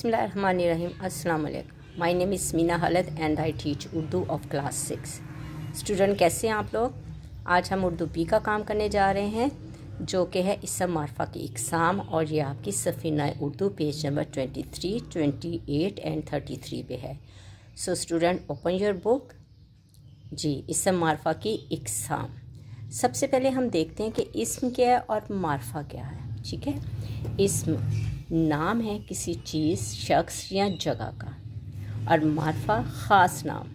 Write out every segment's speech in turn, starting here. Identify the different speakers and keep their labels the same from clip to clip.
Speaker 1: Bismillahirrahmanirrahim. Assalamu alaikum. My name is Meena Khalid and I teach Urdu of class 6. Student कैसे हैं आप लोग? आज हम उर्दू पी का काम करने जा रहे हैं जो कि है इसम मारफा की इकसाम, और ये आपकी सफ़ीना उर्दू पेज नंबर 23, 28 एंड 33 पे है. So student open your book. जी, इसम मारफा की इकसाम. सबसे पहले हम देखते हैं कि इस्म क्या है और मारफा क्या है. ठीक है, इस्म नाम है किसी चीज़, शख्स या जगह का, और मारफा ख़ास नाम.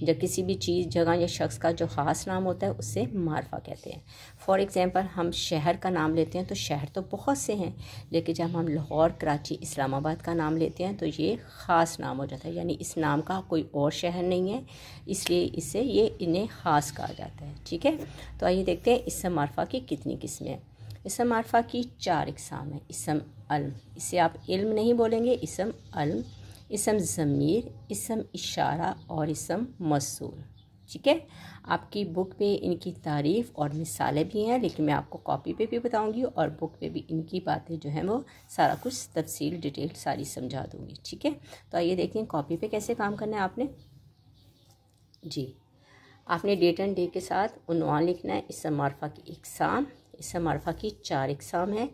Speaker 1: जब किसी भी चीज़, जगह या शख्स का जो ख़ास नाम होता है उससे मारफा कहते हैं. फॉर एग्ज़ाम्पल हम शहर का नाम लेते हैं तो शहर तो बहुत से हैं, लेकिन जब हम लाहौर, कराची, इस्लामाबाद का नाम लेते हैं तो ये ख़ास नाम हो जाता है. यानी इस नाम का कोई और शहर नहीं है, इसलिए इससे ये इन्हें ख़ास कहा जाता है. ठीक है, तो आइए देखते हैं इसम मारफा की कितनी किस्में हैं. इसम मारफा की 4 इकसाम है. इसम अलम, इसे आप इल्म नहीं बोलेंगे, इसम अलम, इसम ज़मीर, इसम इशारा और इसम मसूल. ठीक है, आपकी बुक पे इनकी तारीफ़ और मिसालें भी हैं, लेकिन मैं आपको कॉपी पे भी बताऊंगी और बुक पे भी इनकी बातें जो हैं वो सारा कुछ तफसील डिटेल सारी समझा दूंगी. ठीक है, तो आइए देखते हैं कॉपी पे कैसे काम करना है आपने. जी, आपने डेट एंड डे के साथ उन्वान लिखना है. इसम मारफा की इकसाम. इसम मारफा की 4 इकसाम है.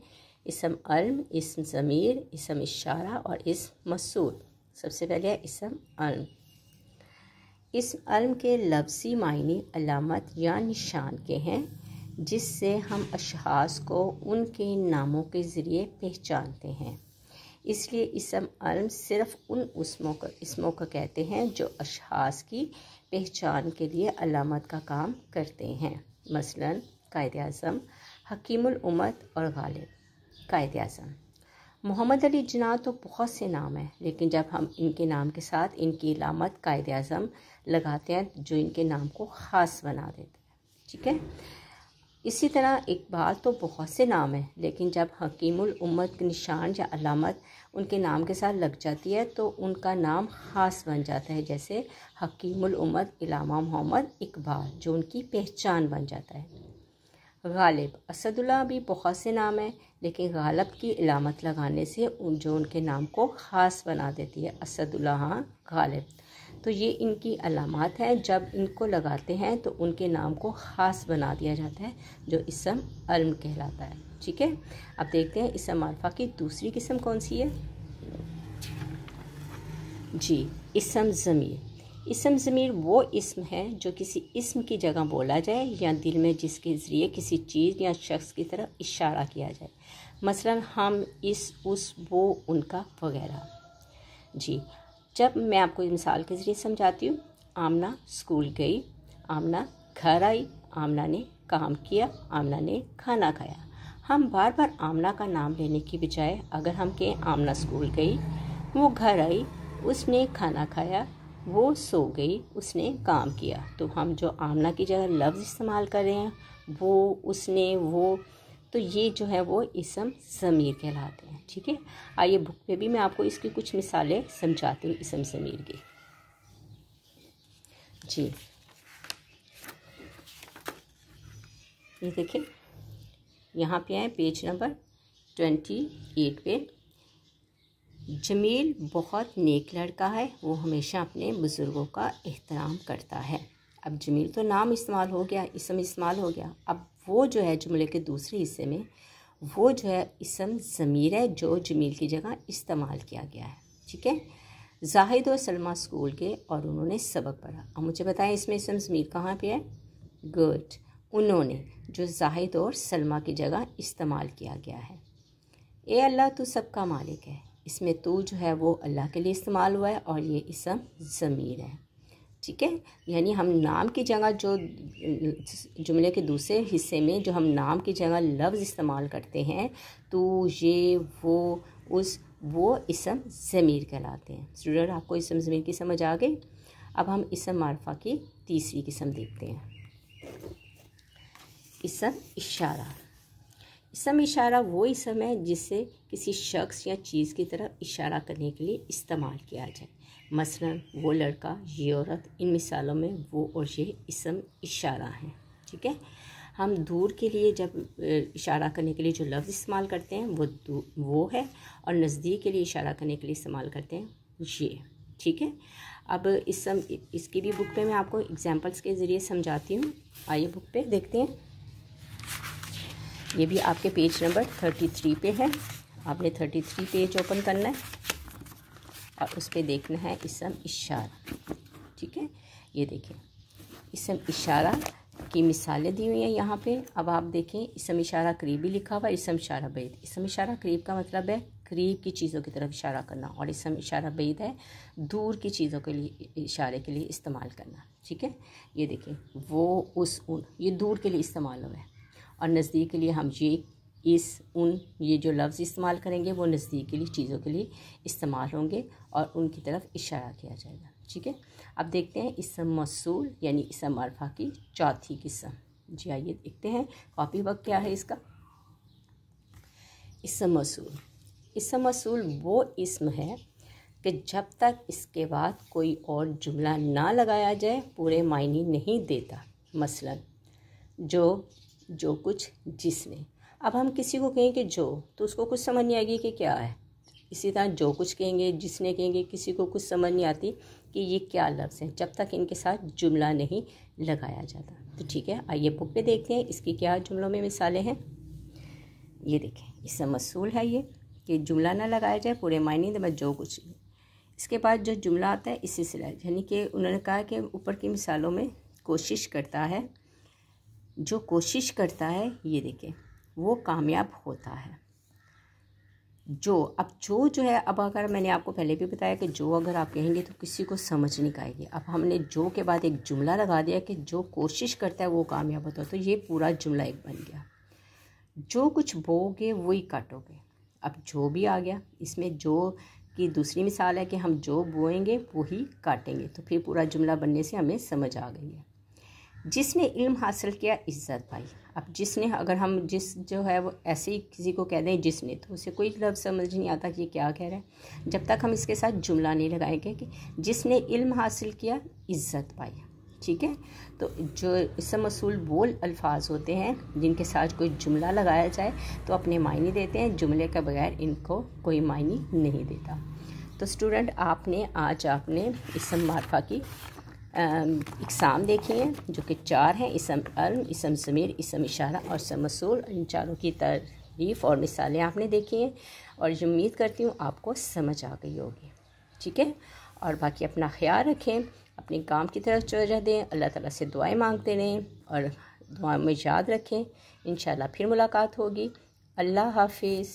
Speaker 1: इसम अलम, इसम ज़मीर, इसम इशारा और इसम मसूल. सबसे पहले है इसम अलम. इसम अलम के लफ्ज़ी मायने अलामत या निशान के हैं जिससे हम अशख़ास को उनके नामों के ज़रिए पहचानते हैं. इसलिए इसम अलम सिर्फ़ उन इसमों को कहते हैं जो अशख़ास की पहचान के लिए अलामत का काम करते हैं. मसलन कायद-ए-आज़म, हकीमुल उम्मत और गालिब. कायद-ए-आज़म, मोहम्मद अली जिन्ना तो बहुत से नाम हैं, लेकिन जब हम इनके नाम के साथ इनकी अलामत कायद-ए-आज़म लगाते हैं जो इनके नाम को ख़ास बना देते हैं. ठीक है, इसी तरह इकबाल तो बहुत से नाम हैं, लेकिन जब हकीमुल उम्मत के निशान या अलामत उनके नाम के साथ लग जाती है तो उनका नाम ख़ास बन जाता है. जैसे हकीमुल उम्मत इलामा मोहम्मद इकबाल, जो उनकी पहचान बन जाता है. गालिब, असदुल्ला भी बहुत से नाम हैं, लेकिन गालिब की इलामत लगाने से जो उनके नाम को ख़ास बना देती है. असदुल्ला हाँ गालिब, तो ये इनकी अलामत है. जब इनको लगाते हैं तो उनके नाम को ख़ास बना दिया जाता है, जो इसम अलम कहलाता है. ठीक है, अब देखते हैं इसम मारफा की दूसरी किस्म कौन सी है. जी, इसम ज़मीर. इसम ज़मीर वो इस्म है जो किसी इस्म की जगह बोला जाए या दिल में जिसके ज़रिए किसी चीज़ या शख्स की तरफ इशारा किया जाए. मसलन हम, इस, उस, वो, उनका वगैरह. जी, जब मैं आपको मिसाल के ज़रिए समझाती हूँ. आमना स्कूल गई, आमना घर आई, आमना ने काम किया, आमना ने खाना खाया. हम बार बार आमना का नाम लेने की बजाय अगर हम कहें आमना स्कूल गई, वो घर आई, उसने खाना खाया, वो सो गई, उसने काम किया, तो हम जो आमना की जगह लफ्ज़ इस्तेमाल कर रहे हैं, वो, उसने, वो, तो ये जो है वो इसम ज़मीर कहलाते हैं. ठीक है, आइए बुक पे भी मैं आपको इसकी कुछ मिसालें समझाती हूँ इसम ज़मीर की. जी, ये देखिए, यहाँ पे आए पेज नंबर 28 पे. जमील बहुत नेक लड़का है, वो हमेशा अपने बुज़ुर्गों का एहतराम करता है. अब जमील तो नाम इस्तेमाल हो गया, इसम इस्तेमाल हो गया. अब वो जो है जुमले के दूसरे हिस्से में वो जो है इसम ज़मीर है जो जमील की जगह इस्तेमाल किया गया है. ठीक है, जाहिद और सलमा स्कूल गए और उन्होंने सबक पढ़ा. अब मुझे बताएं इसमें इसम ज़मीर कहाँ पे है. गुड, उन्होंने, जो जाहिद और सलमा की जगह इस्तेमाल किया गया है. ए अल्लाह तू सबका मालिक है, इसमें तू जो है वो अल्लाह के लिए इस्तेमाल हुआ है और ये इसम ज़मीर है. ठीक है, यानी हम नाम की जगह जो जुमले के दूसरे हिस्से में जो हम नाम की जगह लफ्ज़ इस्तेमाल करते हैं, तो ये, वो, उस, वो इसम ज़मीर कहलाते हैं. स्टूडेंट, आपको इसम ज़मीर की समझ आ गई. अब हम इसम मारफा की तीसरी किस्म देखते हैं. इसम इशारा. इसम इशारा वो इसम है जिससे किसी शख्स या चीज़ की तरफ इशारा करने के लिए इस्तेमाल किया जाए. मसलन वो लड़का, ये औरत. इन मिसालों में वो और ये इसम इशारा हैं. ठीक है, हम दूर के लिए जब इशारा करने के लिए जो लफ्ज़ इस्तेमाल करते हैं वो है, और नज़दीक के लिए इशारा करने के लिए इस्तेमाल करते हैं ये। ठीक है, अब इसकी भी बुक पे मैं आपको एग्जांपल्स के ज़रिए समझाती हूँ। आइए बुक पे देखते हैं। ये भी आपके पेज नंबर 33 पे है। आपने 33 पेज ओपन करना है और उस पर देखना है इसम इशारा। ठीक है, ये देखिए इसम इशारा की मिसालें दी हुई हैं यहाँ पे। अब आप देखें, इसम इशारा करीबी लिखा हुआ है, इसम इशारा बैद। इसम इशारा करीब का मतलब है करीब की चीज़ों की तरफ इशारा करना, और इसम इशारा बैद है दूर की चीज़ों के लिए इशारे के लिए इस्तेमाल करना। ठीक है, ये देखें वो, उस, उन, ये दूर के लिए इस्तेमाल हुआ है, और नज़दीक के लिए हम ये, इस, उन, ये जो लफ्ज़ इस्तेमाल करेंगे वो नज़दीक के लिए चीज़ों के लिए इस्तेमाल होंगे और उनकी तरफ इशारा किया जाएगा। ठीक है, अब देखते हैं इसम मौसूल यानी इसम मारफा की चौथी किस्म। जी आइए देखते हैं कॉपी वर्क क्या है इसका। इसम मौसूल। इसम मौसूल वो इसम है कि जब तक इसके बाद कोई और जुमला ना लगाया जाए पूरे मायने नहीं देता। मसलन जो कुछ, जिसने। अब हम किसी को कहेंगे जो, तो उसको कुछ समझ नहीं आएगी कि क्या है। इसी तरह जो कुछ कहेंगे, जिसने कहेंगे, किसी को कुछ समझ नहीं आती कि ये क्या लफ्ज़ है जब तक इनके साथ जुमला नहीं लगाया जाता। तो ठीक है, आइए बुक पे देखते हैं इसकी क्या जुमलों में मिसालें हैं। ये देखें इसम मौसूल है ये कि जुमला ना लगाया जाए पूरे मायने में जो कुछ। इसके बाद जो जुमला आता है इसी से, यानी कि उन्होंने कहा कि ऊपर की मिसालों में कोशिश करता है, जो कोशिश करता है ये देखें वो कामयाब होता है। अब जो है, अब अगर मैंने आपको पहले भी बताया कि जो अगर आप कहेंगे तो किसी को समझ नहीं आएगी। अब हमने जो के बाद एक जुमला लगा दिया कि जो कोशिश करता है वो कामयाब होता है, तो ये पूरा जुमला एक बन गया। जो कुछ बोगे वही काटोगे। अब जो भी आ गया इसमें, जो की दूसरी मिसाल है कि हम जो बोएंगे वही काटेंगे, तो फिर पूरा जुमला बनने से हमें समझ आ गई है। जिसने इल्म हासिल किया इज़्ज़त पाई। अब जिसने, अगर हम जिस जो है वो ऐसे ही किसी को कह दें जिसने, तो उसे कोई लफ्ज़ समझ नहीं आता कि ये क्या कह रहा है जब तक हम इसके साथ जुमला नहीं लगाएंगे कि जिसने इल्म हासिल किया इज़्ज़त पाई। ठीक है, तो जो इसम मौसूल वो अल्फाज होते हैं जिनके साथ कोई जुमला लगाया जाए तो अपने मायने देते हैं, जुमले के बगैर इनको कोई मायने नहीं देता। तो स्टूडेंट आज आपने इसम मारफा की इकसाम देखी हैं जो कि 4 हैं। इसम अल्म, इसम ज़मीर, इसम इशारा और इसम मौसूल। इन चारों की तारीफ़ और मिसालें आपने देखी हैं और उम्मीद करती हूँ आपको समझ आ गई होगी। ठीक है, और बाकी अपना ख्याल रखें, अपने काम की तरफ तवज्जो दें, अल्लाह ताला से दुआएं मांगते रहें और दुआ में याद रखें। इंशाल्लाह फिर मुलाकात होगी। अल्लाह हाफिज़।